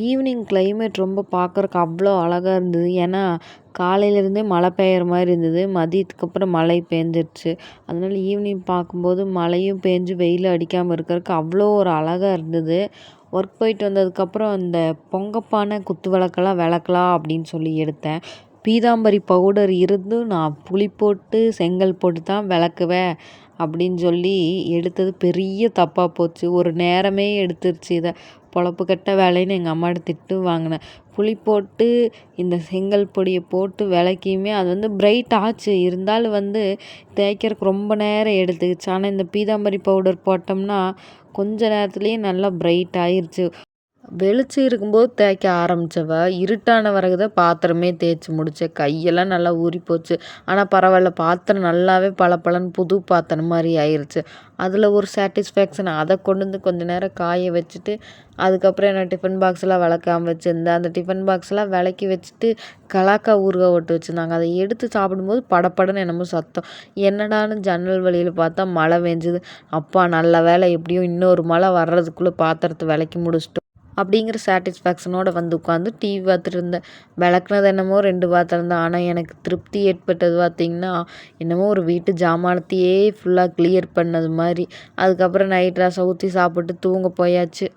Evening climate ரொம்ப பார்க்கறக்கு அவ்வளோ அழகா இருந்தது. ஏன்னா, காலையிலேருந்தே மழை பெய்யுற மாரி இருந்தது. மதியத்துக்கு அப்புறம் மழை பெஞ்சிருச்சு. அதனால ஈவினிங் பார்க்கும்போது மழையும் பேஞ்சு வெயிலும் அடிக்காம இருக்கறக்கு அவ்வளோ ஒரு அழகா இருந்தது. ஒர்க் போயிட்டு வந்ததுக்கப்புறம் இந்த பொங்கப்பானை, குத்து விளக்கெல்லாம் விளக்கலாம் அப்படின்னு சொல்லி எடுத்தேன். பீதாம்பரி பவுடர் இருந்தும் நான் புளி போட்டு, செங்கல் போட்டு தான் விளக்குவேன் அப்படின்னு சொல்லி எடுத்தது பெரிய தப்பா போச்சு. ஒரு நேரமே எடுத்துருச்சு இத. பொழப்பு கெட்ட வேலைன்னு எங்கள் அம்மாட்ட திட்டு வாங்கினேன். புளி போட்டு இந்த செங்கல் பொடியை போட்டு விளக்கியுமே அது வந்து பிரைட் ஆச்சு. இருந்தாலும் வந்து தேய்க்கிறதுக்கு ரொம்ப நேரம் எடுத்துக்கிச்சு. ஆனால் இந்த பீதாம்பரி பவுடர் போட்டோம்னா கொஞ்ச நேரத்துலேயே நல்லா பிரைட் ஆயிருச்சு. வெளிச்சம் இருக்கும்போது தேய்க்க ஆரம்பிச்சவ, இருட்டான பிறகு தான் பாத்திரமே தேய்ச்சி முடிச்சேன். கையெல்லாம் நல்லா ஊறி போச்சு. ஆனால் பரவாயில்ல, பாத்திரம் நல்லாவே பளபளன்னு புது பாத்திரம் மாதிரி ஆயிருச்சு. அதில் ஒரு சாட்டிஸ்ஃபேக்ஷன். அதை கொண்டு வந்து கொஞ்ச நேரம் காய வச்சுட்டு, அதுக்கப்புறம் என்ன டிஃபன் பாக்ஸ்லாம் விளக்காம வச்சுருந்தேன். அந்த டிஃபன் பாக்ஸ்லாம் விளக்கி வச்சுட்டு கலாக்கா ஊறுகாய் போட்டு வச்சுருந்தாங்க. அதை எடுத்து சாப்பிடும்போது படபடன்னு என்னமோ சத்தம். என்னடான்னு ஜன்னல் வழியில் பார்த்தா மழை பெஞ்சுது. அப்பா நல்ல வேலை, எப்படியும் இன்னொரு மழை வர்றதுக்குள்ளே பாத்திரத்தை விளக்கி முடிச்சிட்டோம் அப்படிங்கிற சாட்டிஸ்ஃபேக்ஷனோட வந்து உட்காந்து டிவி பார்த்துட்டு இருந்தேன். விளக்குனது என்னமோ 2 பாத்திரம் தான். ஆனால் எனக்கு திருப்தி ஏற்பட்டது பார்த்திங்கன்னா, என்னமோ ஒரு வீட்டு ஜாமானத்தையே ஃபுல்லாக கிளியர் பண்ணது மாதிரி. அதுக்கப்புறம் நைட் ரசம் ஊற்றி சாப்பிட்டு தூங்க போயாச்சு.